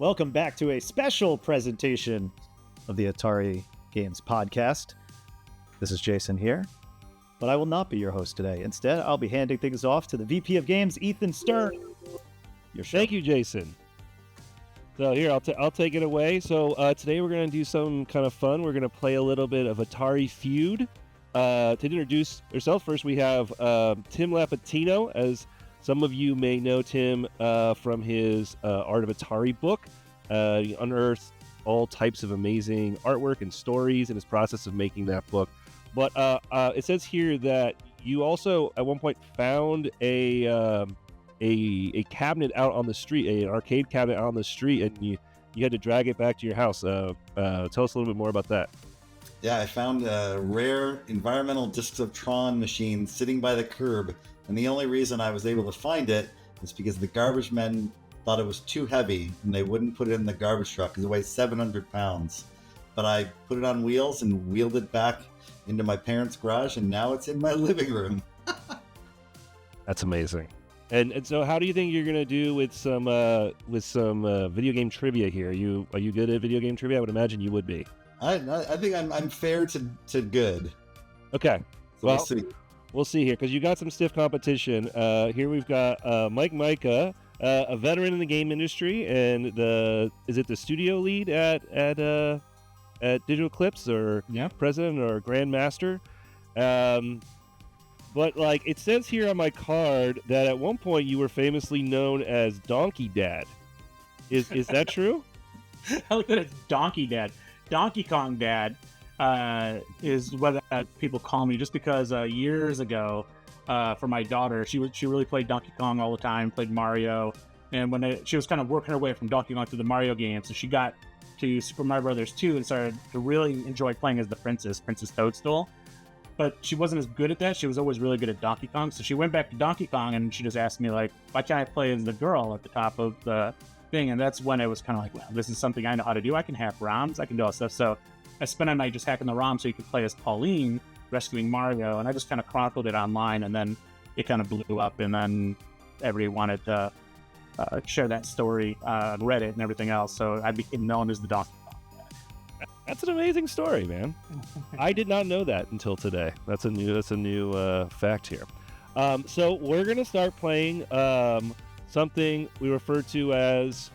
Welcome back to a special presentation of the Atari Games Podcast. This is Jason here, but I will not be your host today. Instead, I'll be handing things off to the VP of Games, Ethan Stearns. Thank you, Jason. So here, I'll take it away. So today we're going to do some kind of fun. We're going to play a little bit of Atari Feud. To introduce ourselves, first we have Tim Lapetino. As some of you may know Tim from his Art of Atari book. He unearthed all types of amazing artwork and stories in his process of making that book. But it says here that you also at one point found a cabinet out on the street, an arcade cabinet out on the street, and you had to drag it back to your house. Tell us a little bit more about that. Yeah, I found a rare environmental Discs of Tron machine sitting by the curb, and the only reason I was able to find it is because the garbage men thought it was too heavy, and they wouldn't put it in the garbage truck because it weighs 700 pounds. But I put it on wheels and wheeled it back into my parents' garage, and now it's in my living room. That's amazing. And so, how do you think you're gonna do with some video game trivia here? Are you good at video game trivia? I would imagine you would be. I think I'm fair to good. Okay, So well, we'll see. we'll see here because you got some stiff competition. Here we've got Mika, a veteran in the game industry, and is it the studio lead at Digital Eclipse or president or grandmaster? But like it says here on my card that at one point you were famously known as Donkey Dad. Is that true? I look at it as Donkey Dad. Donkey Kong Dad is what people call me, just because years ago, for my daughter, she really played Donkey Kong all the time, played Mario, and when she was kind of working her way from Donkey Kong to the Mario games, so she got to Super Mario Brothers 2 and started to really enjoy playing as the Princess Toadstool. But she wasn't as good at that. She was always really good at Donkey Kong, so she went back to Donkey Kong and she just asked me, like, why can't I play as the girl at the top of the thing? And that's when it was kind of like, well, this is something I know how to do. I can hack ROMs, I can do all stuff. So I spent a night just hacking the ROM so you could play as Pauline rescuing Mario, and I just kind of chronicled it online, and then it kind of blew up, and then everybody wanted to share that story on Reddit and everything else, so I became known as the Donkey Kong. That's an amazing story, man. I did not know that until today. That's a new fact here. So we're gonna start playing something we refer to as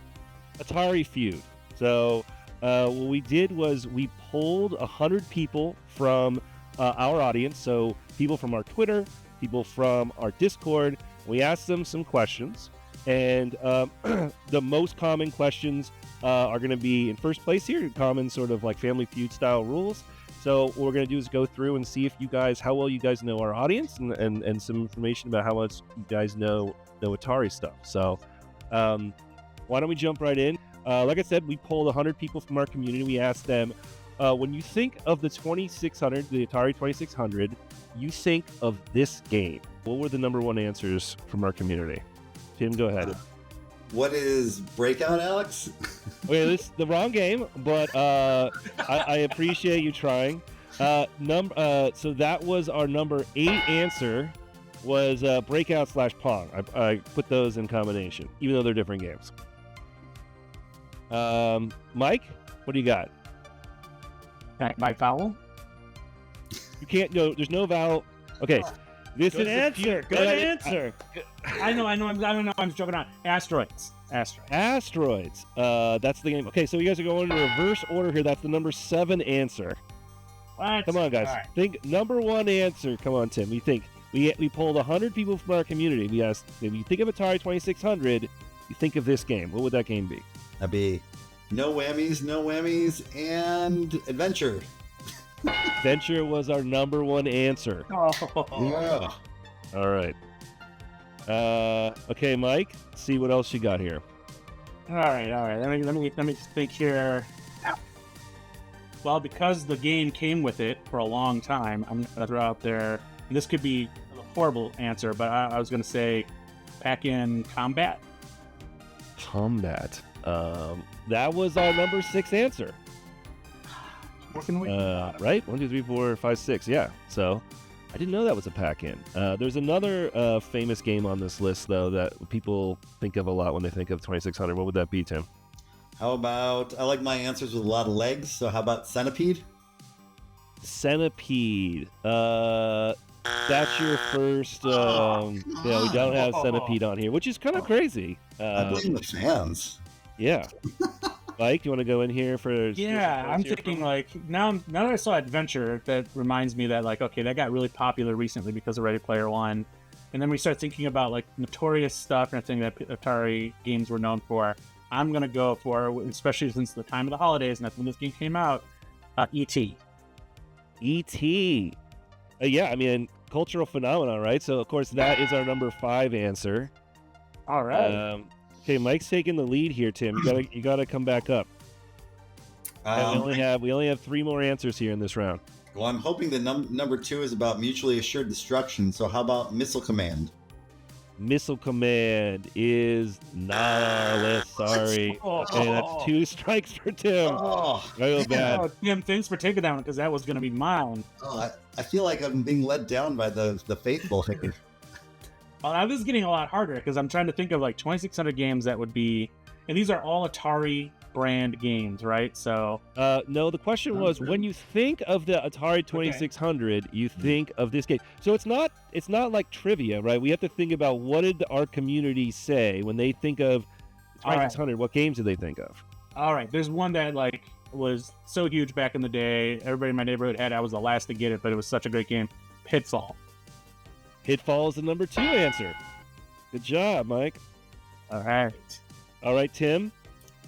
Atari Feud. So what we did was we pulled 100 people from our audience, so people from our Twitter, people from our Discord. We asked them some questions, and the most common questions are going to be in first place here, common sort of like Family Feud style rules. So what we're going to do is go through and see how well you guys know our audience, and some information about how much you guys know Atari stuff. So why don't we jump right in? Like I said, we polled 100 people from our community. We asked them, when you think of the 2600, the Atari 2600, you think of this game. What were the number one answers from our community? Tim, go ahead. What is Breakout, Alex? Okay, this is the wrong game, but I appreciate you trying. So that was our number 8 answer, was Breakout/Pong. I put those in combination, even though they're different games. Mike, what do you got? By vowel? You can't go. There's no vowel. Okay. Good answer. Good answer. I know. I'm joking on. Asteroids. That's the game. Okay, so you guys are going in reverse order here. That's the number 7 answer. What? Come on, guys. Right. Think number 1 answer. Come on, Tim. We polled 100 people from our community. We asked, if you think of Atari 2600, you think of this game. What would that game be? That'd be no whammies, and Adventure. Adventure was our number 1 answer. Oh. Yeah. All right. Okay, Mike. See what else you got here. All right. Let me think here. Well, because the game came with it for a long time, I'm gonna throw out there. And this could be a horrible answer, but I was gonna say, Pac-In Combat. Combat. That was our number 6 answer. Right? 1, 2, 3, 4, 5, 6. Yeah. So I didn't know that was a pack-in. There's another famous game on this list, though, that people think of a lot when they think of 2600. What would that be, Tim? How about, I like my answers with a lot of legs, so how about Centipede? Centipede. That's your first. Yeah, we don't have Centipede on here, which is kind of crazy. I blame the fans. Yeah. Mike, you want to go in here for? Yeah, I'm thinking like now that I saw Adventure, that reminds me that like okay, that got really popular recently because of Ready Player One, and then we start thinking about like notorious stuff and everything that Atari games were known for. I'm gonna go for, especially since the time of the holidays and that's when this game came out, E.T. E.T. Yeah, I mean cultural phenomenon, right? So of course that is our number 5 answer. All right. Okay, Mike's taking the lead here, Tim. You gotta come back up. We only have 3 more answers here in this round. Well, I'm hoping that number 2 is about mutually assured destruction. So how about Missile Command? Missile Command is not on our list. Sorry. Okay, that's 2 strikes for Tim. Oh, I feel bad. Oh, Tim, thanks for taking that one because that was gonna be mine. oh, I feel like I'm being let down by the faithful here. Well, now this is getting a lot harder because I'm trying to think of like 2600 games that would be, and these are all Atari brand games, right? So No, the question was when you think of the Atari 2600, you think of this game. So it's not like trivia, right? We have to think about what did our community say when they think of 2600. What games do they think of? all right, there's one that like was so huge back in the day. Everybody in my neighborhood had. I was the last to get it, but it was such a great game. Pitfall. Pitfall is the number 2 answer. Good job, Mike. All right. All right, Tim.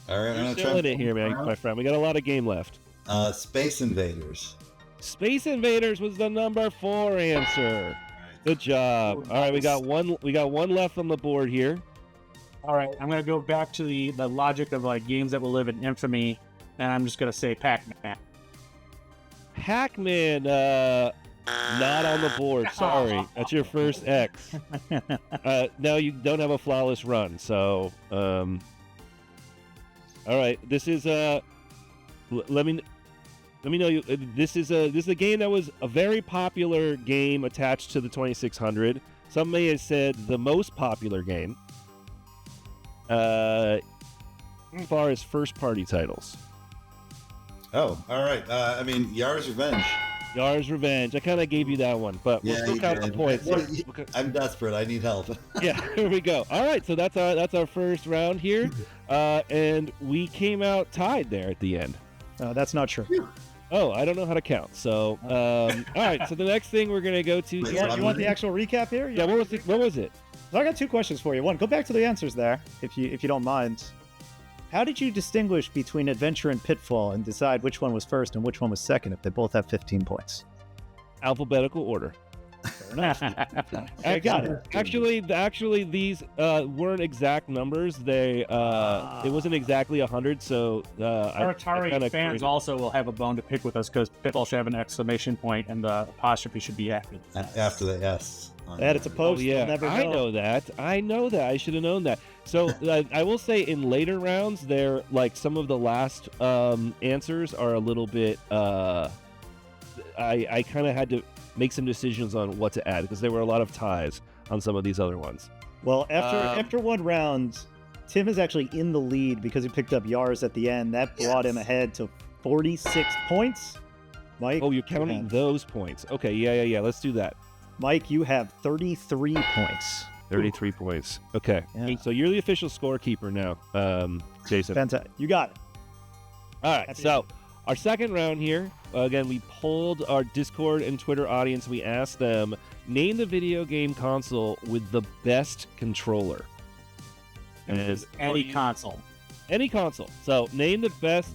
All right, I'm You're gonna still in it here, man, my friend. We got a lot of game left. Space Invaders. Space Invaders was the number 4 answer. Good job. All right, we got one left on the board here. All right, I'm gonna go back to the logic of like games that will live in infamy, and I'm just gonna say Pac-Man. Pac-Man, not on the board. Sorry, that's your first X. Now you don't have a flawless run, so all right. This is let me know you. This is a game that was a very popular game attached to the 2600. Some may have said the most popular game. As far as first-party titles. Oh, all right. I mean, Yar's Revenge. Yar's Revenge. I kind of gave you that one, but we'll still count the points. I'm desperate. I need help. Yeah, here we go. All right, so that's our first round here, and we came out tied there at the end. That's not true. Oh, I don't know how to count. So, all right. So the next thing we're gonna go to. You want the actual recap here? Yeah. What was it? So I got 2 questions for you. One, go back to the answers there, if you don't mind. How did you distinguish between Adventure and Pitfall and decide which one was first and which one was second if they both have 15 points? Alphabetical order. Fair enough. I got it. Actually, these weren't exact numbers. They it wasn't exactly 100. So our Atari fans also will have a bone to pick with us because Pitfall should have an exclamation point and the apostrophe should be after the S. It's a post. Oh, yeah, I know that. I should have known that. So I will say in later rounds, they're like some of the last answers are a little bit. I kind of had to make some decisions on what to add because there were a lot of ties on some of these other ones. Well, after one round, Tim is actually in the lead because he picked up Yars at the end. That brought him ahead to 46 points. Mike, oh, you're counting those points. Okay, yeah. Let's do that. Mike, you have 33 points. 33 points. Okay. Yeah. So you're the official scorekeeper now, Jason. Fantastic. You got it. All right. So our second round here, again, we polled our Discord and Twitter audience. We asked them, name the video game console with the best controller. And any console. Any console. So name the best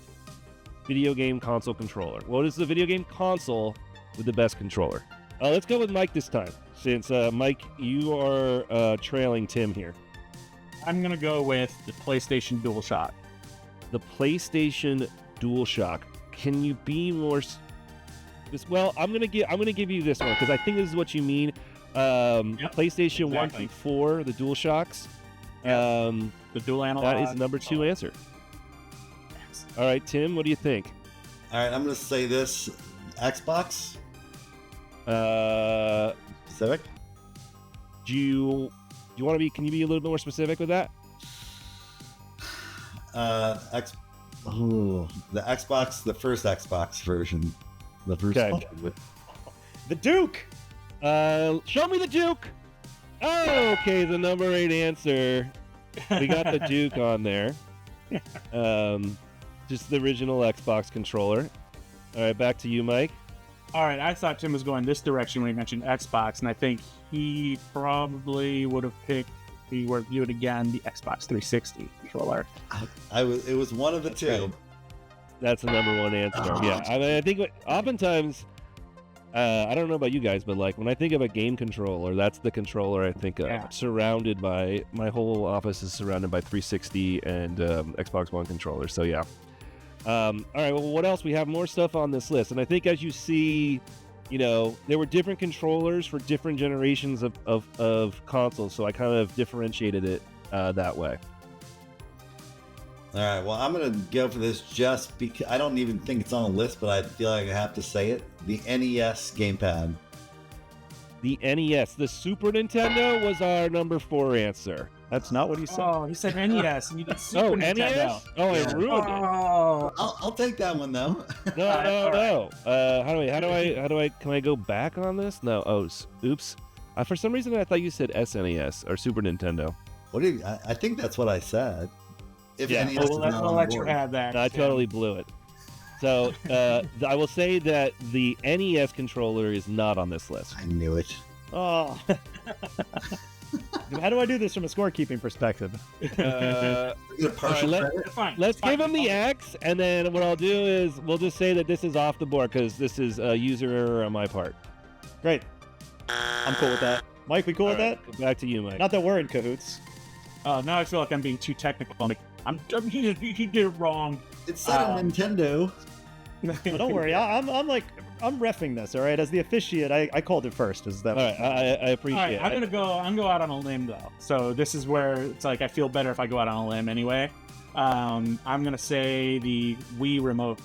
video game console controller. What is the video game console with the best controller? Let's go with Mike this time, since Mike, you are trailing Tim here. I'm gonna go with the PlayStation DualShock. The PlayStation DualShock. Can you be more? Well, I'm gonna give you this one because I think this is what you mean. PlayStation 1 through 4, the DualShocks. The dual analog. That is number 2 answer. All right, Tim, what do you think? All right, I'm gonna say this: Xbox. Civic. Do you want to be? Can you be a little bit more specific with that? The Xbox, the first Xbox version. The first Okay. The Duke. Show me the Duke. Oh, okay, the number 8 answer. We got the Duke on there. Just the original Xbox controller. All right, back to you, Mike. All right, I thought Tim was going this direction when he mentioned Xbox, and I think he probably would have picked, if he were to do it again, the Xbox 360 controller. It was one of the two. That's the number 1 answer. Yeah, I mean, I think oftentimes, I don't know about you guys, but like when I think of a game controller, that's the controller I think of. Yeah. Surrounded by, my whole office is surrounded by 360 and Xbox One controllers. So yeah. All right, well, what else? We have more stuff on this list. And I think as you see, there were different controllers for different generations of consoles. So I kind of differentiated it that way. All right, well, I'm going to go for this just because I don't even think it's on a list, but I feel like I have to say it. The NES gamepad. The NES. The Super Nintendo was our number 4 answer. That's not what he said. Oh, he said NES, and you did Super Nintendo. NES? Oh, I Yeah. ruined it. Oh, I'll take that one, though. No. How do I? Can I go back on this? No. Oh, oops. For some reason, I thought you said SNES or Super Nintendo. I think that's what I said. If Yeah. NES is we'll not on let you board. have that. No, I Tim. totally blew it. So I will say that the NES controller is not on this list. I knew it. Oh. How do I do this from a scorekeeping perspective? You get a partial let- credit? It's fine. Let's It's fine. give him the X, and then what I'll do is we'll just say that this is off the board because this is a user error on my part. Great. I'm cool with that. Mike, we cool with All right, that? back to you, Mike. Not that we're in cahoots. Now I feel like I'm being too technical. He did it wrong. It said a Nintendo. But don't worry. I'm reffing this. All right. As the officiate, I called it first. Is that? All right, I All appreciate right, it. I'm gonna go out on a limb though. So this is where it's like I feel better if I go out on a limb anyway. I'm gonna say the Wii remote.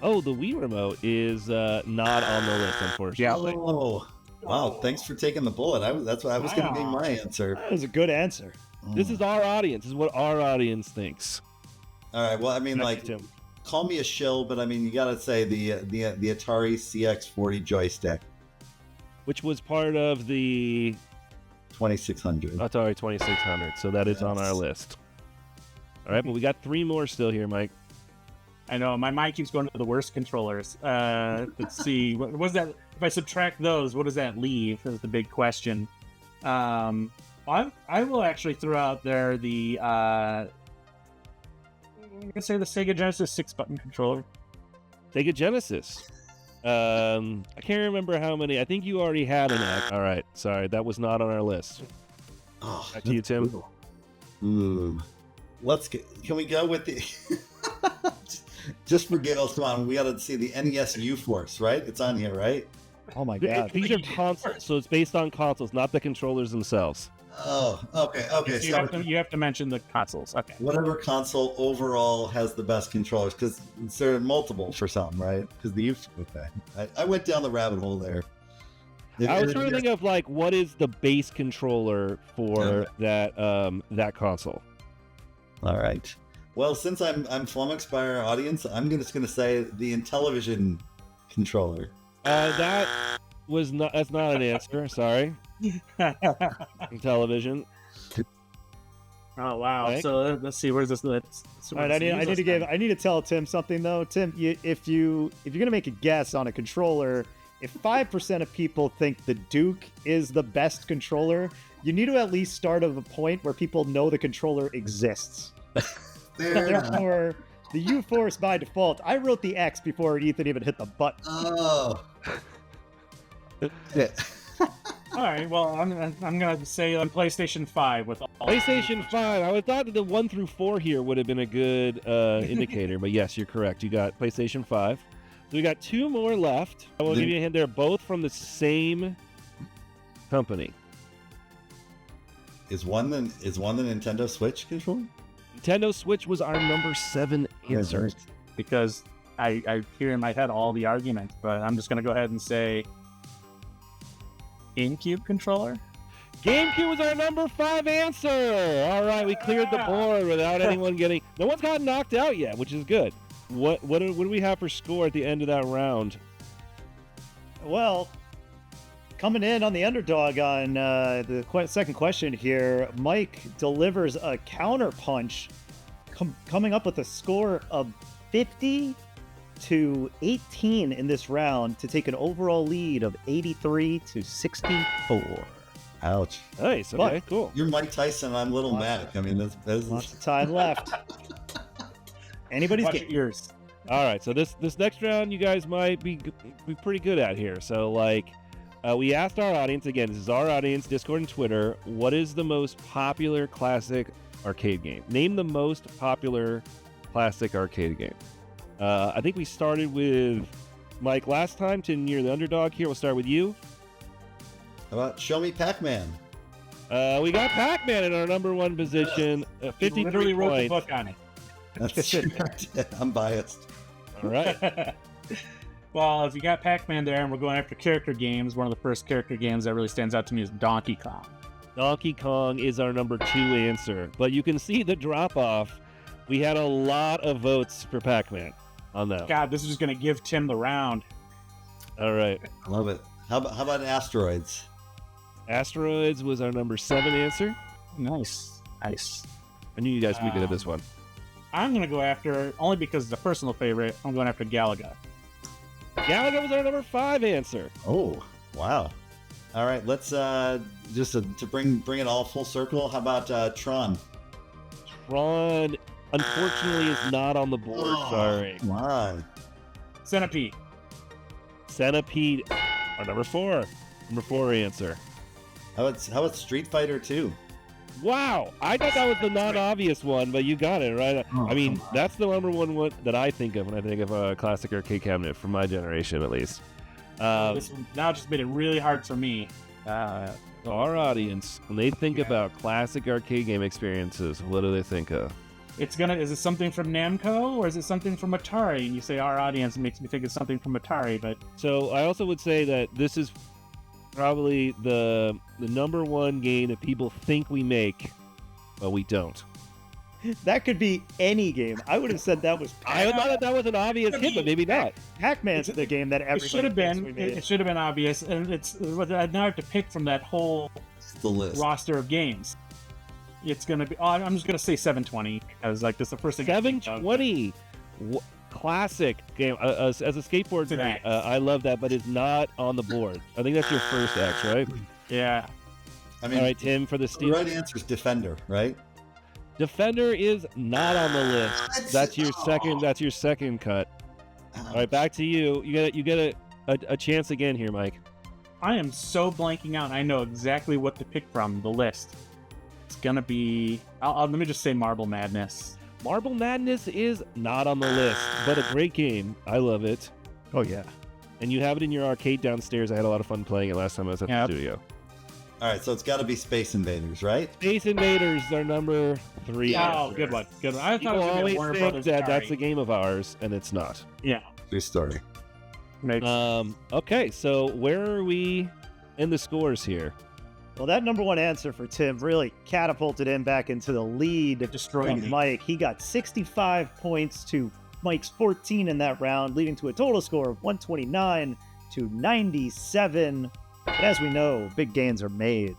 Oh, the Wii remote is not on the list, unfortunately. Oh, wow! Thanks for taking the bullet. That's what I was going to be my answer. That was a good answer. This is our audience. This is what our audience thinks. All right. Well, I mean, like, Tim. call me a shill, but I mean, you got to say the Atari CX40 joystick, Which was part of the 2600. Atari 2600. So that is on our list. All right, but we got 3 more still here, Mike. I know my mind keeps going to the worst controllers. Let's see, what was that? If I subtract those, what does that leave? Is the big question. I will actually throw out there the I'm gonna say the Sega Genesis 6-button controller. Sega Genesis. I can't remember how many. I think you already had an X. All right, sorry, that was not on our list. Oh, Back to you, Tim. brutal. Can we go with the just for giggles? Come on, we got to see the NES U-Force, right? It's on here, right? Oh my god. These are consoles, so it's based on consoles, not the controllers themselves. Oh, okay. So So you have to mention the consoles. Okay. whatever console overall has the best controllers, because there are multiple for some, right? Because the okay. I went down the rabbit hole there. I was trying to think of like what is the base controller for that console. All right. Well, since I'm flummoxed by our audience, I'm just going to say the Intellivision controller. That's not an answer. Sorry. Television. Oh wow! Mike? So let's see. Where's this? All right, I need to tell Tim something though. Tim, if you're gonna make a guess on a controller, if 5% of people think the Duke is the best controller, you need to at least start at a point where people know the controller exists. Therefore, the U-Force by default. I wrote the X before Ethan even hit the button. Oh. Yeah. All right. Well, I'm gonna say on PlayStation 5 with all. PlayStation 5. I would thought that the 1 through 4 here would have been a good indicator, but yes, you're correct. You got PlayStation 5. So we got 2 more left. I will give you a hint. They're both from the same company. Is one the Nintendo Switch controller? Nintendo Switch was our number 7 answer. Because I hear in my head all the arguments, but I'm just gonna go ahead and say GameCube controller. GameCube was our number 5 answer. All right, we cleared the board without anyone getting. No one's gotten knocked out yet, which is good. What do we have for score at the end of that round? Well, coming in on the underdog on the second question here, Mike delivers a counterpunch, coming up with a score of 50-18 in this round to take an overall lead of 83-64. Ouch. Nice. Okay, cool. You're Mike Tyson. I'm Little Mac. I mean, that's Lots of time left. Anybody's Watch game. your ears. All right, so this next round you guys might be pretty good at here. So we asked our audience, again, this is our audience, Discord and Twitter, what is the most popular classic arcade game? Name the most popular classic arcade game. I think we started with Mike last time. Tim, you're the underdog here. We'll start with you. How about Show Me Pac-Man? We got Pac-Man in our number 1 position, 53 Literally wrote the points. book on it. That's true. I'm biased. All right. Well, if you got Pac-Man there and we're going after character games, one of the first character games that really stands out to me is Donkey Kong. Donkey Kong is our number 2 answer, but you can see the drop-off. We had a lot of votes for Pac-Man on that. God, this is just going to give Tim the round. All right. I love it. How about Asteroids? Asteroids was our number 7 answer. Nice. I knew you guys would be good at this one. I'm going to go after, only because it's a personal favorite, I'm going after Galaga. Galaga was our number 5 answer. Oh, wow. All right, let's just to bring it all full circle. How about Tron? Tron, unfortunately, is not on the board. Sorry. Come on. Centipede. Centipede, our number 4. Number 4 answer. How about Street Fighter 2? Wow, I thought that was the non-obvious one, but you got it right. Oh, I mean, that's the number one that I think of when I think of a classic arcade cabinet from my generation, at least. This one now just made it really hard for me. Our audience, when they think about classic arcade game experiences, what do they think of? Is it something from Namco or is it something from Atari? And you say our audience makes me think it's something from Atari, but So I also would say that this is probably the number 1 game that people think we make, but we don't. That could be any game. I would have said that was I thought that was an obvious hit, but maybe not. Pac-Man's the game that it everybody should have thinks been. we made. It should have been obvious, and I now have to pick from that whole It's the list. roster of games. It's gonna be. I'm just gonna say 720 because that's the first thing. I think of. 720, classic game. As a skateboard It's an fan, X. I love that, but it's not on the board. I think that's your first X, right? Yeah. I mean, All right, Tim, for the the steal. right answer is Defender, right? Defender is not on the list. That's your second. That's your second cut. All right, back to you. You get a chance again here, Mike. I am so blanking out. I know exactly what to pick from the list. It's gonna be. Let me just say Marble Madness. Marble Madness is not on the list, but a great game. I love it. Oh yeah. And you have it in your arcade downstairs. I had a lot of fun playing it last time I was at Yep. the studio. All right, so it's got to be Space Invaders, right? Space Invaders are number 3. Oh, good one. Good one. I thought People it was gonna be always Warner think Brothers. that that's a Atari. game of ours, and it's not. Yeah. True story. Makes Okay, so where are we in the scores here? Well, that number 1 answer for Tim really catapulted him back into the lead destroyed of me. Mike. He got 65 points to Mike's 14 in that round, leading to a total score of 129 to 97. But as we know, big gains are made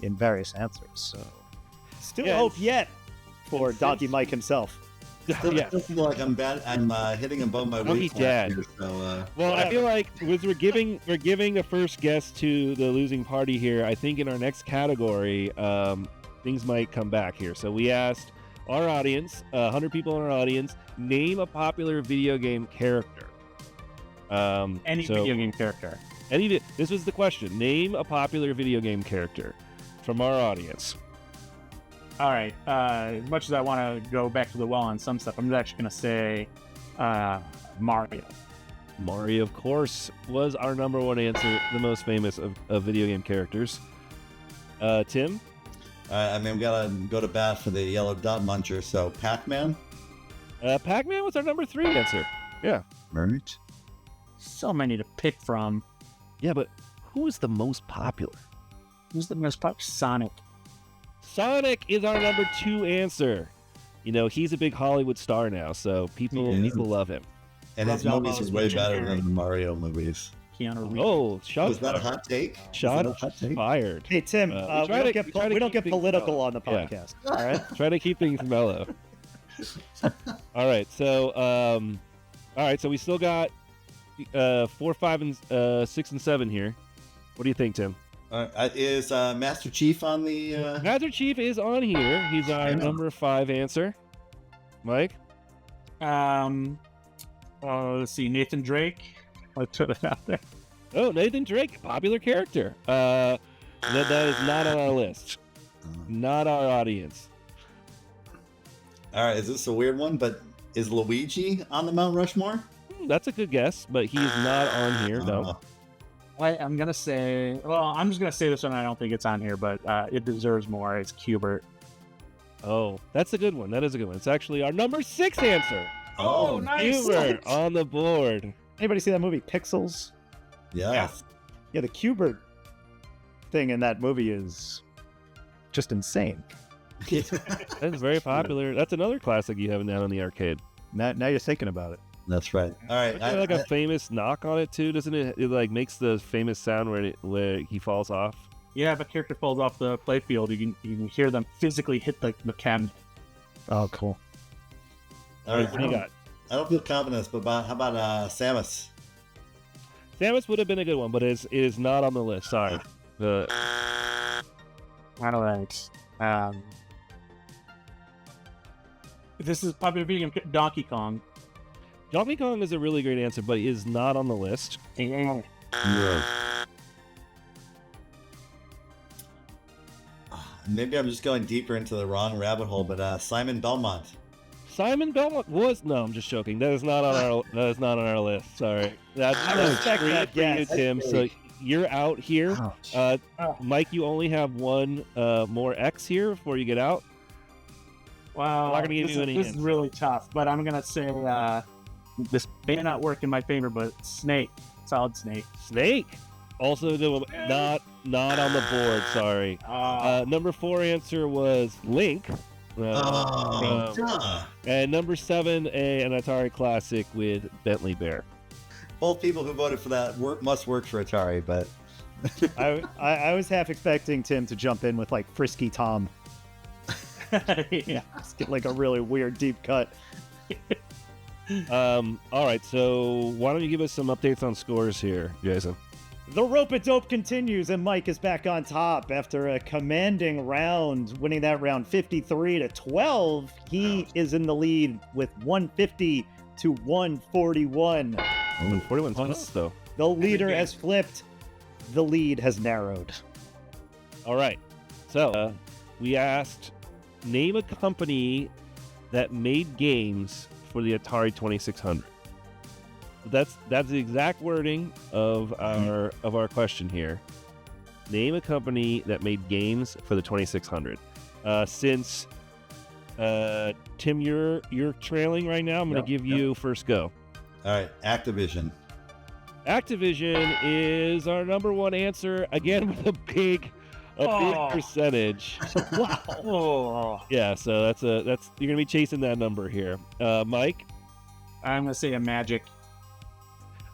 in various answers. So, still Yeah, hope yet for and Donkey since- Mike himself. Yeah. I feel like I'm bad. I'm hitting above my Donkey weight class Dad. here, so Well, I feel like we're giving a first guess to the losing party here. I think in our next category, things might come back here. So we asked our audience, 100 people in our audience, name a popular video game character. Any video game character. This was the question. Name a popular video game character from our audience. All right. As much as I want to go back to the well on some stuff, I'm actually going to say Mario. Mario, of course, was our number 1 answer, the most famous of video game characters. Tim? I mean, we gotta go to bat for the yellow dot muncher. So Pac-Man. Pac-Man was our number 3 answer. Yeah. Right. So many to pick from. Yeah, but who is the most popular? Who's the most popular? Sonic. Sonic is our number 2 answer. You know, he's a big Hollywood star now, so people love him. And his Rob movies Zombie are way was better Jim than the Mario movies. Keanu Reeves. Oh, shots Was that a fired. hot take? Shots fired. Hey Tim, we don't get political on the podcast. All right. Try to keep things mellow. All right, so so we still got 4, 5, and 6 and 7 here. What do you think, Tim? Is Master Chief on the? Master Chief is on here. He's our number 5 answer. Mike? Let's see, Nathan Drake. Let's put it out there. Oh, Nathan Drake, popular character. That is not on our list. Not our audience. All right, is this a weird one? But is Luigi on the Mount Rushmore? That's a good guess, but he's not on here. No. I'm gonna say. Well, I'm just gonna say this one. I don't think it's on here, but it deserves more. It's Cubert. Oh, that's a good one. That is a good one. It's actually our number 6 answer. Oh, nice. Cubert on the board. Anybody see that movie Pixels? Yeah. Yeah, the Cubert thing in that movie is just insane. That's very popular. That's another classic you have down on the arcade. Now you're thinking about it. That's right. All right. Isn't there like a famous knock on it too? Doesn't it? It like makes the famous sound where he falls off. Yeah, if a character falls off the playfield, you can hear them physically hit the cabinet. Oh, cool. All right. What do you got? I don't feel confident, but how about Samus? Samus would have been a good one, but it is not on the list. Sorry. I don't know. This is probably being Donkey Kong. Donkey Kong is a really great answer, but is not on the list. Yeah. Maybe I'm just going deeper into the wrong rabbit hole, but Simon Belmont. Simon Belmont was no. I'm just joking. That is not on our. That is not on our list. Sorry. That's respect that for you, guess. Tim. So you're out here. Mike, you only have one more X here before you get out. Wow, I'm not gonna give you any This hints. is really tough, but I'm gonna say this may not work in my favor, but Snake, Solid Snake. Snake. Also, not on the board. Sorry. Number 4 answer was Link. And number 7, an Atari classic with Bentley Bear. Both people who voted for that must work for Atari, but I was half expecting Tim to jump in with like Frisky Tom. Yeah. Just get like a really weird deep cut. All right, so why don't you give us some updates on scores here, Jason? The rope-a-dope continues, and Mike is back on top after a commanding round, winning that round 53-12. He is in the lead with 150 to 141. 141 plus, though. The leader has flipped. The lead has narrowed. All right, so we asked, name a company that made games for the Atari 2600. That's the exact wording of our question here. Name a company that made games for the 2600. Since Tim, you're trailing right now, I'm going to give you first go. all right, Activision. Activision is our number 1 answer again with a big percentage. Wow. Oh, Yeah, so that's you're gonna be chasing that number here. Mike, I'm gonna say a Magic.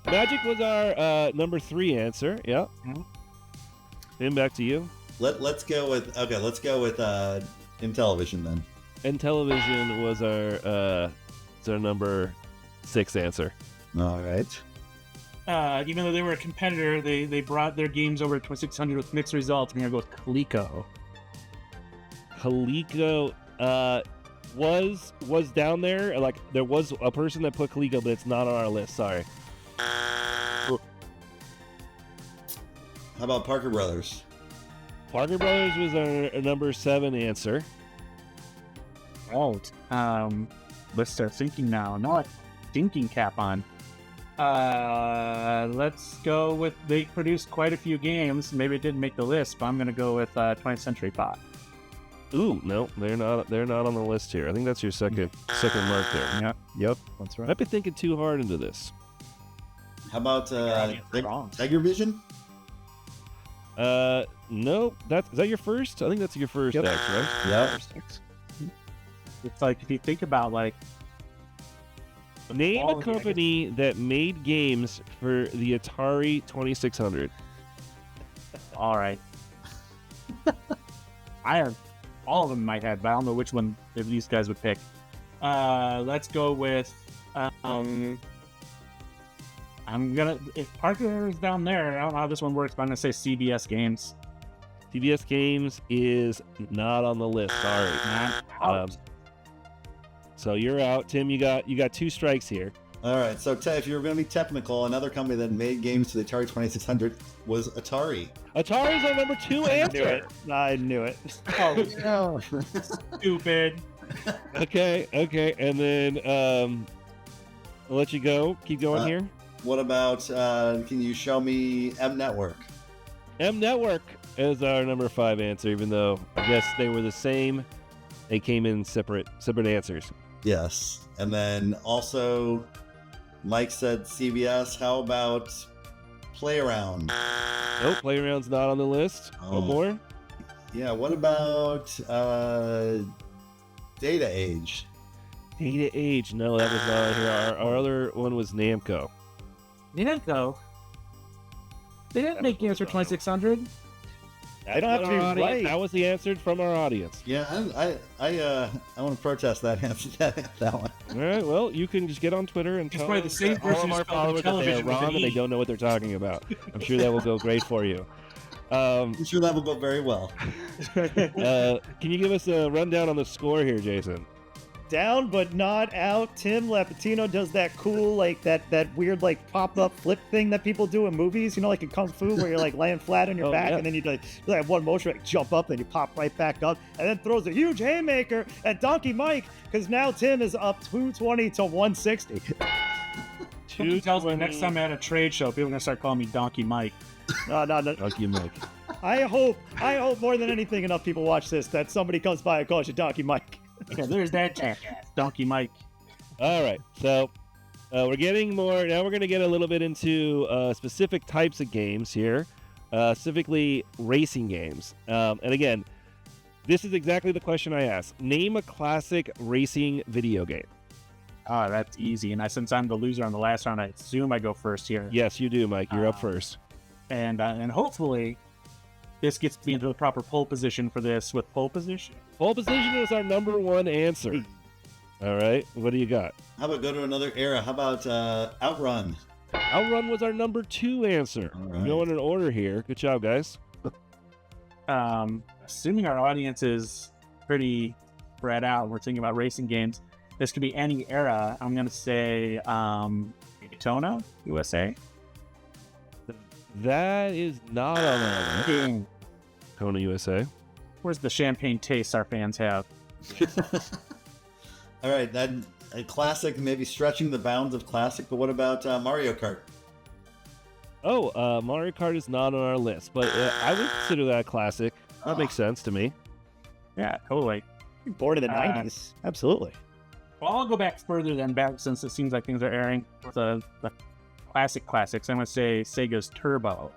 Magic was our number 3 answer. Yeah. Mhm. Then back to you. Let's go with Intellivision then. And television was our number 6 answer. All right. Even though they were a competitor, they brought their games over to 2600 with mixed results. I'm gonna go with Coleco. Coleco was down there. Like there was a person that put Coleco, but it's not on our list. Sorry. How about Parker Brothers? Parker Brothers was our number 7 answer. Let's start thinking now. No, a thinking cap on. Let's go with, they produced quite a few games. Maybe it didn't make the list, but I'm gonna go with 20th Century Fox. Ooh, no, they're not on the list here. I think that's your second mark there. Yep, that's right. I've been thinking too hard into this. How about wrong. Tiger Vision? No, is that your first? I think that's your first Yep. X, right? Yep. First X. It's like if you think about like Name all a of the- I guess- company that made games for the Atari 2600. All right. I have all of them in my head, but I don't know which one of these guys would pick. Let's go with. I'm gonna. If Parker is down there, I don't know how this one works, but I'm gonna say CBS Games. CBS Games is not on the list. Sorry. Not Um, out. So you're out, Tim. You got 2 strikes here. All right. So, if you were going to be technical, another company that made games for the Atari 2600 was Atari. Atari's our number 2 answer. I knew it. Oh, No. stupid. Okay, and then I'll let you go. Keep going here. What about? Can you show me M Network? M Network is our number 5 answer, even though I guess they were the same. They came in separate answers. Yes. And then also, Mike said CBS. How about Playaround? Nope, Playground's not on the list. Oh. One more. Yeah. What about Data Age? Data Age. No, that was not on here. Our other one was Namco. Namco. They didn't make games for 2600. I don't have to be Our audience- right. That was the answer from our audience. Yeah. I want to protest that answer. That one. All right, well, you can just get on Twitter and It's tell probably the same all person of our who spelled followers that they are television with an wrong and they E. don't know what they're talking about. I'm sure that will go great for you. I'm sure that will go very well. Can you give us a rundown on the score here, Jason? Down but not out. Tim Lapetino does that cool, like that weird like pop-up flip thing that people do in movies, you know, like in Kung Fu, where you're like laying flat on your Oh, back, yeah. and then you do like one motion, like jump up, and you pop right back up, and then throws a huge haymaker at Donkey Mike, because now Tim is up 220 to 160. Something tells me next time I'm at a trade show, people are gonna start calling me Donkey Mike. No. Donkey Mike. I hope more than anything enough people watch this that somebody comes by and calls you Donkey Mike. Yeah, there's that jackass, Donkey Mike. All right, so we're getting more. Now we're going to get a little bit into specific types of games here, specifically racing games. And again, this is exactly the question I asked. Name a classic racing video game. Oh, that's easy. And since I'm the loser on the last round, I assume I go first here. Yes, you do, Mike. You're up first. And hopefully, this gets me into the proper pole position for this with pole position. Pole position is our number 1 answer. All right, what do you got? How about go to another era? How about Outrun? Outrun was our number 2 answer. All We're right. going in order here. Good job, guys. Assuming our audience is pretty spread out, we're thinking about racing games. This could be any era. I'm gonna say Daytona, USA. That is not on our list. Dang. Kona, USA. Where's the champagne taste our fans have? All right, that a classic, maybe stretching the bounds of classic. But what about Mario Kart? Oh, Mario Kart is not on our list, but I would consider that a classic. That makes sense to me. Yeah, totally. Born in the 90s. Absolutely. Well, I'll go back further than back since it seems like things are airing with the classics. I'm gonna say Sega's Turbo.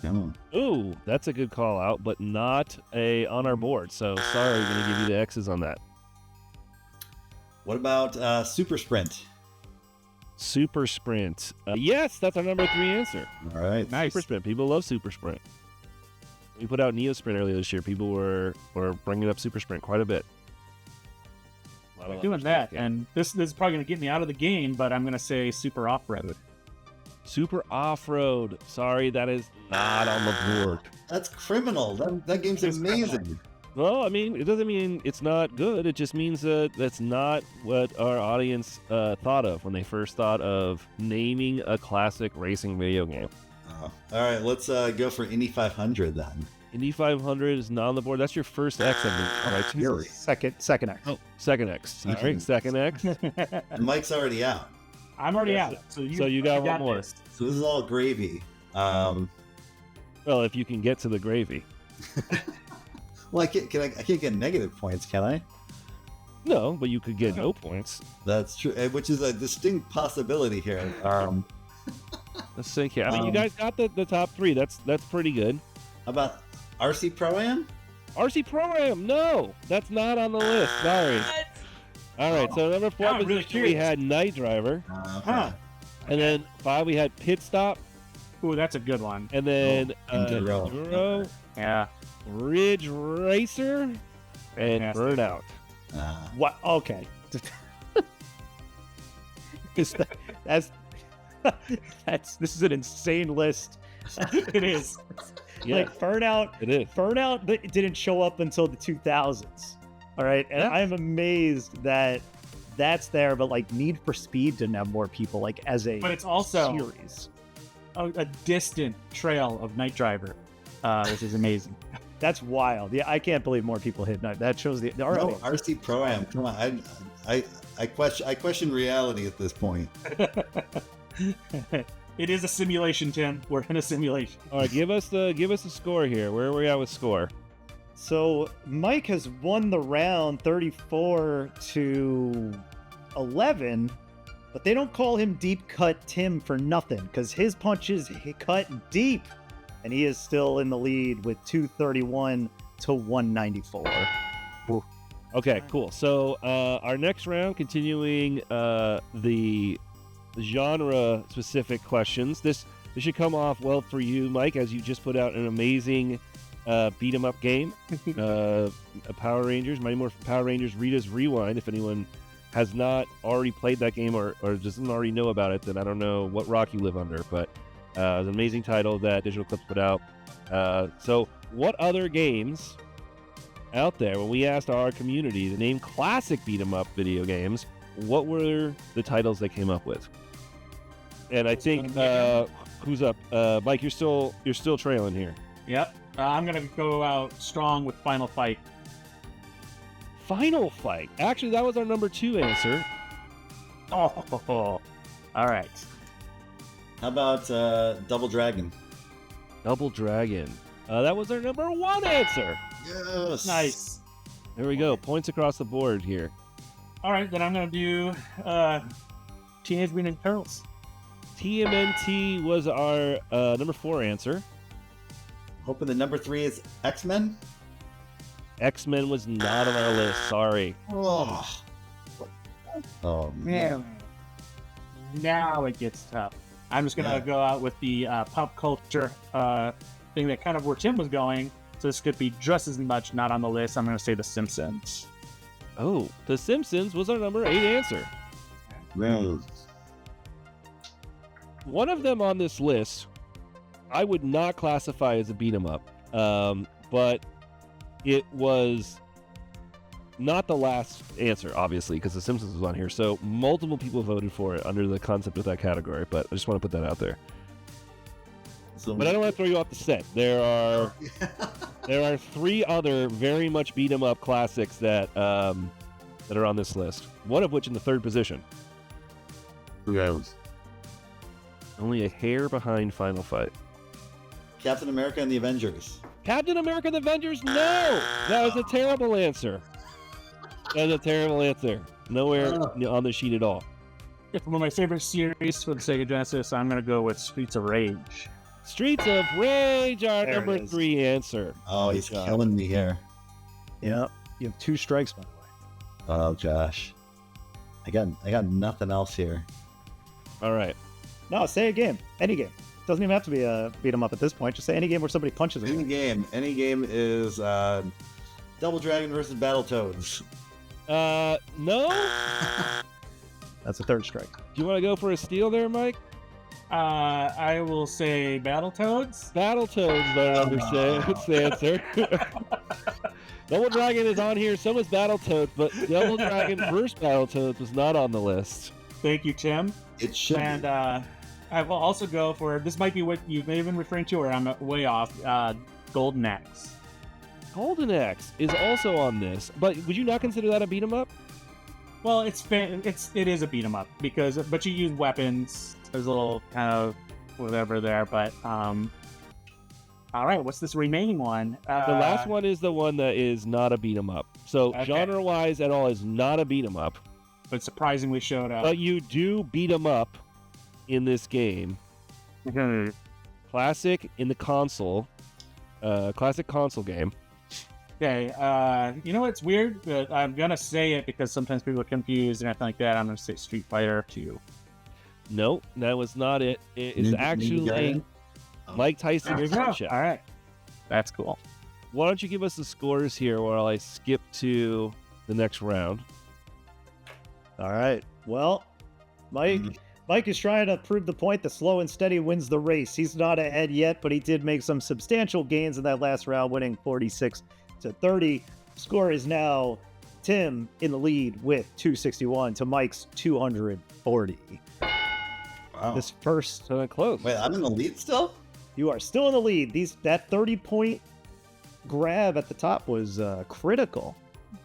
Oh. Ooh, that's a good call out, but not on our board. So sorry, we're going to give you the X's on that. What about Super Sprint? Super Sprint. Yes, that's our number 3 answer. All right. Nice. Super Sprint. People love Super Sprint. We put out Neo Sprint earlier this year. People were bringing up Super Sprint quite a bit. Doing that, and this is probably gonna get me out of the game, but I'm gonna say Super Off-Road. Super Off-Road. Sorry, that is not on the board. That's criminal. That game's It's amazing. Well, I mean, it doesn't mean it's not good. It just means that that's not what our audience thought of when they first thought of naming a classic racing video game. Oh. All right, let's go for Indy 500 then. Indy 500 is not on the board. That's your first X. All right, Really? Second X. Oh, second X. All right, second X. And Mike's already out. I'm already Yes. out. So You got one more. this. So this is all gravy. Well, if you can get to the gravy. Well, I can't get negative points, can I? No, but you could get no points. That's true, which is a distinct possibility here. Let's think here. I mean, you guys got the top 3. That's pretty good. How about RC Pro-Am? RC Pro-Am, no, that's not on the list. Sorry. All right, so number 4 Now I'm position really we had Night Driver, Okay. Huh. and then 5 we had Pit Stop, Ooh, that's a good one. and then Enduro. Enduro, Yeah. Ridge Racer, and Fantastic. Burnout. What? Okay. that's this is an insane list. It is. Yeah, Like Burnout. it is. Burnout didn't show up until the 2000s. All right, and Yeah. I'm amazed that that's there, but like Need for Speed didn't have more people like as a But it's also series. a distant trail of Night Driver, which is amazing. That's wild. Yeah, I can't believe more people hit Night. That shows the No, already. RC Pro-Am. Come on. I question reality at this point. It is a simulation, Tim. We're in a simulation. All right, give us a score here. Where are we at with score? So Mike has won the round 34-11, but they don't call him Deep Cut Tim for nothing because his punches he cut deep, and he is still in the lead with 231-194. Okay, cool. So our next round, continuing the genre-specific questions. This should come off well for you, Mike, as you just put out an amazing beat 'em up game. Power Rangers, Mighty Morphin Power Rangers Rita's Rewind. If anyone has not already played that game or doesn't already know about it, then I don't know what rock you live under. But it's an amazing title that Digital Eclipse put out. So what other games out there, when we asked our community to name classic beat 'em up video games, what were the titles they came up with? And I think who's up? Mike, you're still trailing here. Yep. I'm gonna go out strong with Final Fight. Final Fight. Actually, that was our number 2 answer. Oh, all right. How about Double Dragon? Double Dragon. That was our number 1 answer. Yes. Nice. There we go. Points across the board here. All right, then I'm gonna do Teenage Mutant Ninja Turtles. TMNT was our number 4 answer. Hoping the number 3 is X-Men. X-Men was not on our list. Sorry. Oh man. Now it gets tough. I'm just gonna go out with the pop culture thing that kind of where Tim was going. So this could be just as much not on the list. I'm gonna say The Simpsons. Oh, The Simpsons was our number 8 answer. Well, One of them on this list, I would not classify as a beat 'em up, but it was not the last answer, obviously, because The Simpsons was on here. So multiple people voted for it under the concept of that category. But I just want to put that out there. But I don't want to throw you off the set. There are 3 other very much beat 'em up classics that are on this list. One of which in the 3rd position. Only a hair behind Final Fight. Captain America and the Avengers. Captain America and the Avengers? No! That was a terrible answer. That was a terrible answer. Nowhere on the sheet at all. It's one of my favorite series for the Sega Genesis. I'm gonna go with Streets of Rage. Streets of Rage, our There it number is. 3 answer. Oh, he's Good job. killing me here. Yeah, you have 2 strikes, by the way. Oh gosh. I got nothing else here. All right. No, say a game, any game. Doesn't even have to be a beat 'em up at this point. Just say any game where somebody punches Any a game is Double Dragon versus Battletoads. No? That's a 3rd strike. Do you want to go for a steal there, Mike? I will say Battletoads. Battletoads, my number 6 answer. Double Dragon is on here, so is Battletoads, but Double Dragon versus Battletoads was not on the list. Thank you, Tim. It should And be. I will also go for this. Might be what you may have been referring to, or I'm way off. Golden Axe. Golden Axe is also on this, but would you not consider that a beat 'em up? Well, it is a beat 'em up but you use weapons. There's a little kind of whatever there, but all right. What's this remaining one? The last one is the one that is not a beat 'em up. So Okay. genre-wise at all is not a beat 'em up, but surprisingly showed up. but you do beat 'em up in this game. Classic in the console. Classic console game. Okay, you know what's weird? I'm gonna say it because sometimes people are confused and everything like that. I'm gonna say Street Fighter 2. No, that was not it. It is actually Mike Tyson's There you go. Punch-Out. All right, that's cool. Why don't you give us the scores here while I skip to the next round? All right. Well, Mike is trying to prove the point that slow and steady wins the race. He's not ahead yet, but he did make some substantial gains in that last round, winning 46-30. Score is now Tim in the lead with 261 to Mike's 240. Wow. This first, So close. Wait, I'm in the lead still? you are still in the lead. That 30-point grab at the top was critical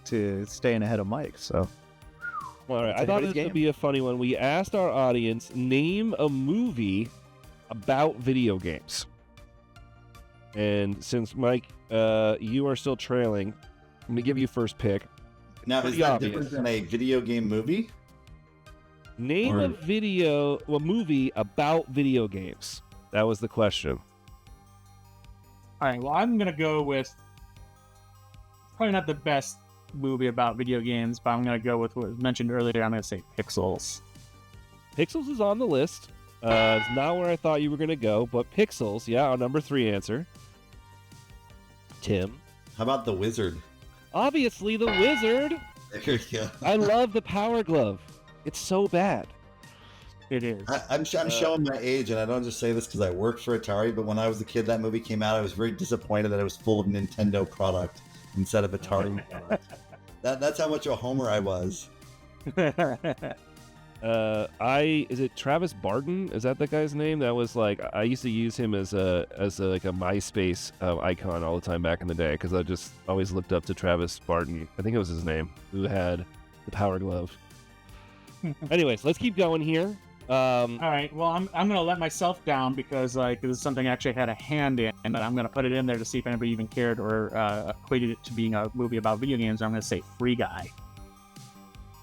to staying ahead of Mike. So. All right, It's I a thought great this game. would be a funny one. We asked our audience, name a movie about video games. And since Mike, you are still trailing, I'm going to give you first pick. Now, is Pretty that obvious. different than a video game movie? Name Or- a movie about video games. That was the question. All right, well, I'm gonna go with probably not the best movie about video games, but I'm gonna go with what was mentioned earlier. I'm gonna say Pixels. Pixels is on the list. It's not where I thought you were going to go, but Pixels, yeah, our number 3 answer. Tim. How about The Wizard? Obviously, The Wizard. There you go. I love the Power Glove. It's so bad. It is. I'm showing my age, and I don't just say this because I worked for Atari, but when I was a kid, that movie came out. I was very disappointed that it was full of Nintendo product instead of Atari product. That's how much of a homer I was. Is it Travis Barton? Is that the guy's name? That was like, I used to use him as a MySpace icon all the time back in the day because I just always looked up to Travis Barton. I think it was his name, who had the Power Glove. Anyways, let's keep going here. All right. Well, I'm gonna let myself down because like this is something I actually had a hand in, but I'm gonna put it in there to see if anybody even cared or equated it to being a movie about video games. I'm gonna say Free Guy.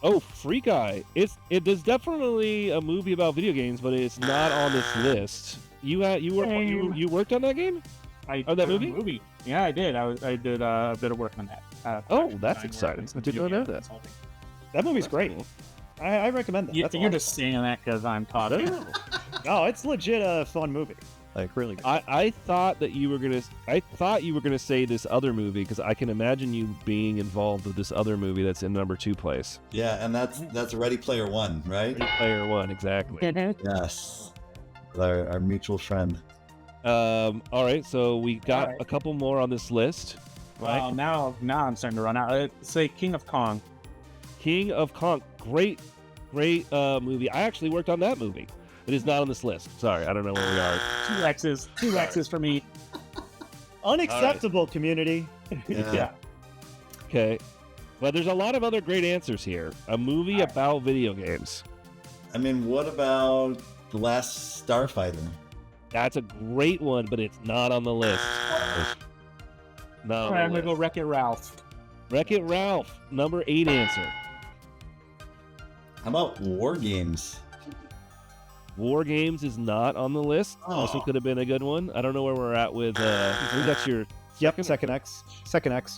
Oh, Free Guy. It is definitely a movie about video games, but it's not on this list. You worked on that game? Oh, that movie? Yeah, I did. I did a bit of work on that. Oh, that's exciting. I did not know that. That movie's great. I recommend that. That's You're awesome. just saying that because I'm talking. No, it's legit a fun movie. Like really good. I thought that you were gonna say this other movie because I can imagine you being involved with this other movie that's in number 2 place. Yeah, and that's Ready Player One, right? Ready Player One, exactly. Yes. Our mutual friend. All right, so we got All right. a couple more on this list. Well, now I'm starting to run out. Say King of Kong. King of Kong, great movie. I actually worked on that movie. It is not on this list. Sorry, I don't know where we are. Two X's for me. Unacceptable, community. Yeah. Okay, but there's a lot of other great answers here. A movie about video games. I mean, what about The Last Starfighter? That's a great one, but it's not on the list. Not All on right, the I'm gonna go list. Wreck-It Ralph. Wreck-It Ralph, number 8 answer. How about War Games? War Games is not on the list. Also Oh. could have been a good one. I don't know where we're at with. I think that's your. Yep, second X.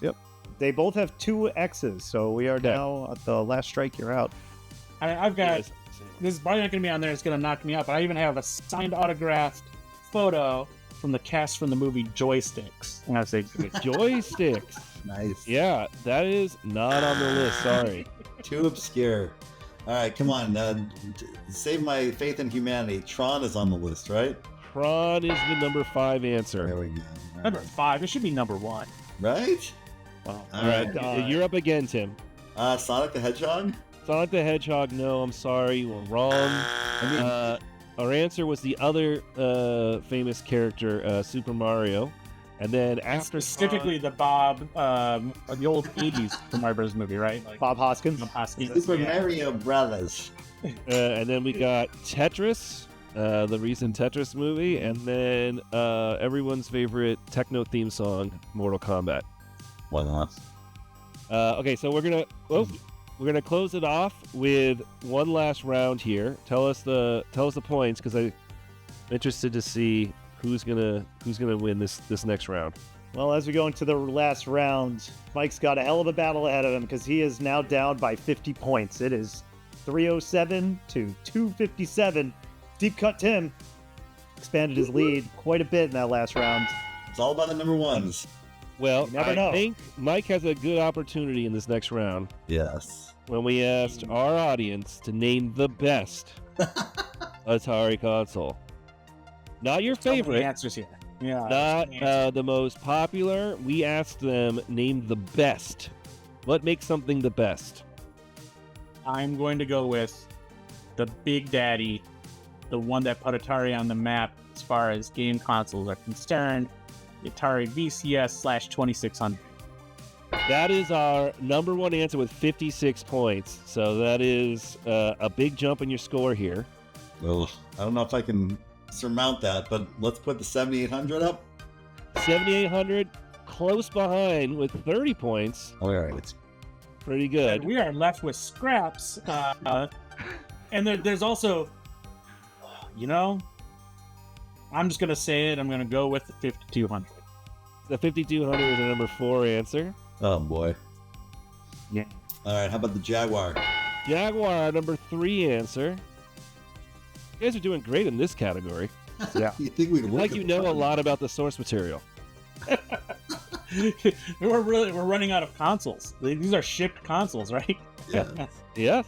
Yep. They both have 2 X's, so we are Okay. now at the last strike. You're out. I've got. This is probably not gonna be on there. It's gonna knock me out. But I even have a signed, autographed photo from the cast from the movie Joysticks. I'm gonna say Joysticks. Nice. Yeah, that is not on the list. Sorry. Too obscure. All right, come on. Save my faith in humanity. Tron is on the list, right? Tron is the number 5 There answer. we go. number 5. It should be number 1. Right? All All right, right. you're up again, Tim. Sonic the Hedgehog? Sonic the Hedgehog. No, I'm sorry, you were wrong. I mean, Our answer was the other famous character, Super Mario. And then after Specifically the Bob, the old 80s Super Mario Bros. Movie, right? Like Bob Hoskins. Bob Hoskins. Super Yeah. Mario Brothers. and then we got Tetris, the recent Tetris movie, and then everyone's favorite techno theme song, Mortal Kombat. Why not? Okay, so we're gonna close it off with one last round here. Tell us the points because I'm interested to see who's gonna win this next round. Well, as we go into the last round, Mike's got a hell of a battle ahead of him because he is now down by 50 points. It is 307 to 257. Deep Cut Tim expanded his lead quite a bit in that last round. It's all about the number ones. Well, You never I know. think Mike has a good opportunity in this next round Yes. when we asked our audience to name the best Atari console. Not your So many favorite, answers here. Yeah. not the most popular. We asked them name the best. What makes something the best? I'm going to go with the Big Daddy, the one that put Atari on the map as far as game consoles are concerned, the Atari VCS/2600. That is our number one answer with 56 points. So that is a big jump in your score here. Well, I don't know if I can surmount that, but let's put the 7800 up. 7,800, close behind with 30 points. All right. Pretty good. And we are left with scraps. And there's also, I'm just going to say it. I'm going to go with the 5200. The 5,200 is the number 4 answer. Oh boy. Yeah. All right. How about the Jaguar? Jaguar, number 3 answer. You guys are doing great in this category. Yeah. You think we'd win? Like you know a lot about the source material. we're running out of consoles. These are shipped consoles, right? Yeah. Yeah.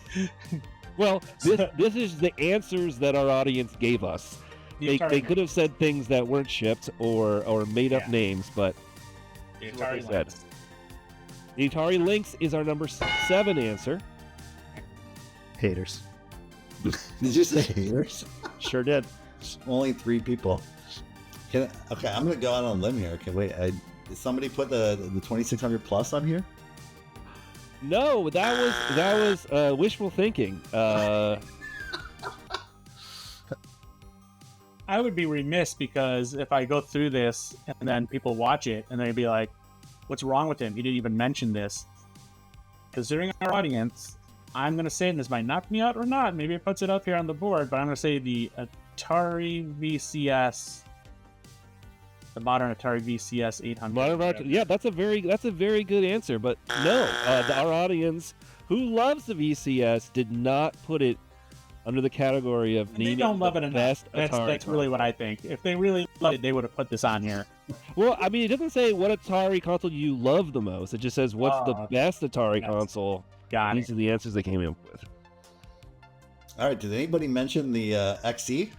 Well, this is the answers that our audience gave us. They could have said things that weren't shipped or made up names, but The what they Atari said. Lynx. the Atari Lynx is our number 7 answer. Haters. Did you say haters? Sure did. Only 3 people. Okay, I'm gonna go out on a limb here. Okay, wait. Did somebody put the 2600 plus on here? No, that was wishful thinking. I would be remiss because if I go through this and then people watch it and they'd be like, what's wrong with him? He didn't even mention this. Considering our audience, I'm going to say, and this might knock me out or not, maybe it puts it up here on the board, but I'm going to say the Atari VCS, the modern Atari VCS 800. Yeah, that's a very good answer. But no, our audience who loves the VCS did not put it under the category of They naming don't love the it enough. best That's Atari. really what I think. If they really loved it, they would have put this on here. Well, I mean, it doesn't say what Atari console you love the most. It just says what's the best Atari yes. console. Got These it. are the answers they came up with. All right. Did anybody mention the XE?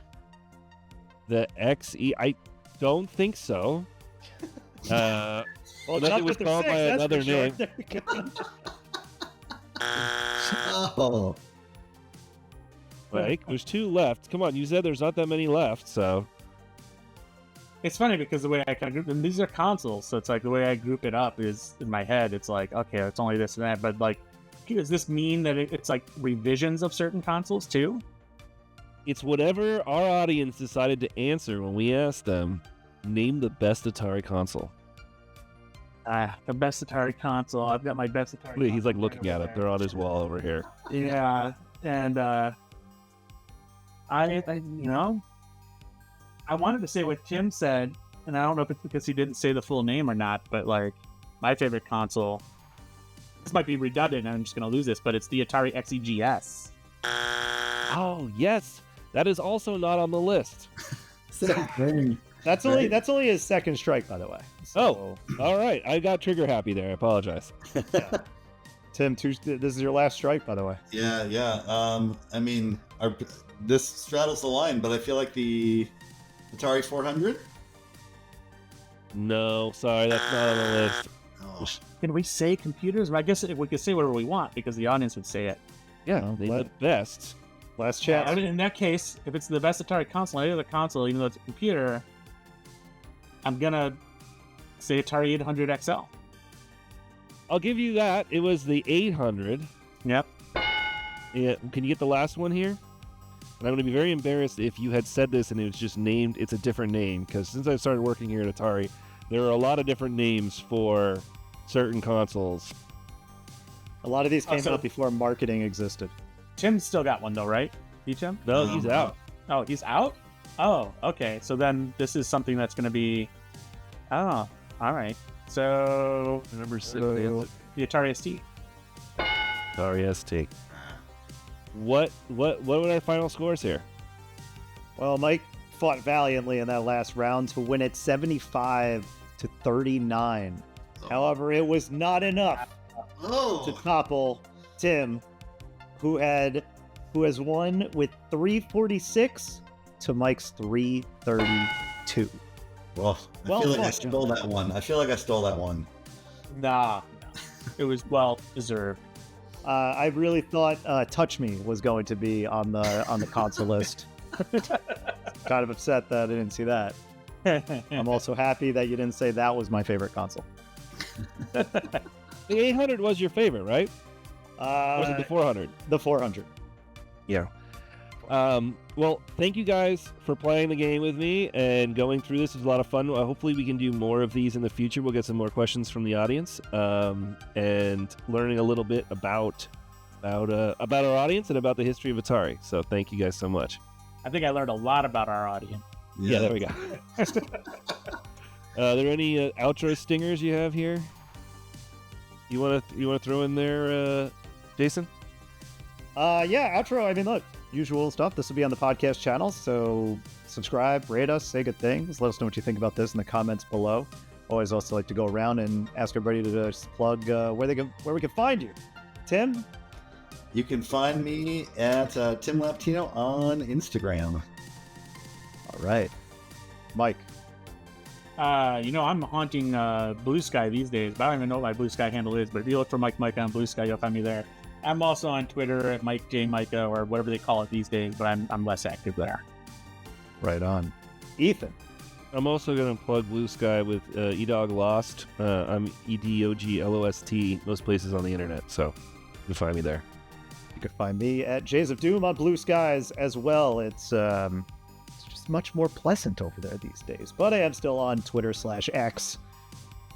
The XE, I don't think so. Well, Unless jump it was with the called 6, by that's another for sure. name. There we go. Oh. Like, there's 2 left. Come on, you said there's not that many left, so It's funny because the way I kind of group, and these are consoles, so it's like the way I group it up is in my head. It's like, okay, it's only this and that, but like, does this mean that it's like revisions of certain consoles too? it's whatever our audience decided to answer when we asked them, name the best Atari console. The best Atari console. I've got my best Atari. Look, he's like console looking right at over it. They're on his wall over here. there. Yeah, and I wanted to say what Tim said, and I don't know if it's because he didn't say the full name or not, but like my favorite console. This might be redundant, and I'm just gonna lose this, but it's the Atari XEGS. Oh, yes. That is also not on the list. Same thing. That's only his second strike, by the way. Oh, all right. I got trigger happy there. I apologize. Tim, this is your last strike, by the way. Yeah. I mean, this straddles the line, but I feel like the Atari 400. No, sorry, that's not on the list. Oh. Can we say computers? I guess we could say whatever we want because the audience would say it. Yeah, Well, they the best. Last chance. I mean, in that case, if it's the best Atari console, any other console, even though it's a computer, I'm gonna say Atari 800 XL. I'll give you that. It was the 800. Yep. Yeah, can you get the last one here? And I'm going to be very embarrassed if you had said this and it was just named, it's a different name, because since I started working here at Atari, there are a lot of different names for certain consoles. A lot of these came so- out before marketing existed. Tim's still got one though, right? You, Tim? No, he's out. Oh, he's out? Oh, okay. So then this is something that's gonna be, I don't know. All right. So Number 6. the Atari ST. Atari ST. What were our final scores here? Well, Mike fought valiantly in that last round to win it 75-39. However, it was not enough to topple Tim, who has won with 346 to Mike's 332. Well, I feel like I stole that one. Nah, it was well deserved. I really thought Touch Me was going to be on the console list. Kind of upset that I didn't see that. I'm also happy that you didn't say that was my favorite console. The 800 was your favorite, right? Or was it the 400? The 400. Yeah. Well, thank you guys for playing the game with me and going through this. It was a lot of fun. Hopefully we can do more of these in the future. We'll get some more questions from the audience and learning a little bit about our audience and about the history of Atari. So thank you guys so much. I think I learned a lot about our audience. Yeah, there we go. Are there any outro stingers you have here? You want to throw in there, Jason? Yeah, outro. I mean, look, usual stuff. This will be on the podcast channel, so subscribe, rate us, say good things. Let us know what you think about this in the comments below. Always also like to go around and ask everybody to just plug where we can find you. Tim? You can find me at Tim Lapetino on Instagram. All right. Mike? I'm haunting Blue Sky these days, but I don't even know what my Blue Sky handle is. But if you look for Mike Mika on Blue Sky, you'll find me there. I'm also on Twitter at Mike J Mika or whatever they call it these days, but I'm less active there. Right on. Ethan? I'm also going to plug Blue Sky with eDog Lost. I'm EDOGLOST most places on the internet, so you can find me there. You can find me at Jays of Doom on Blue Skies as well. It's just much more pleasant over there these days. But I am still on Twitter/X.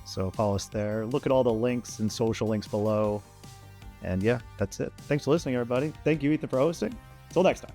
So follow us there. Look at all the links and social links below. And yeah, that's it. Thanks for listening, everybody. Thank you, Ethan, for hosting. Until next time.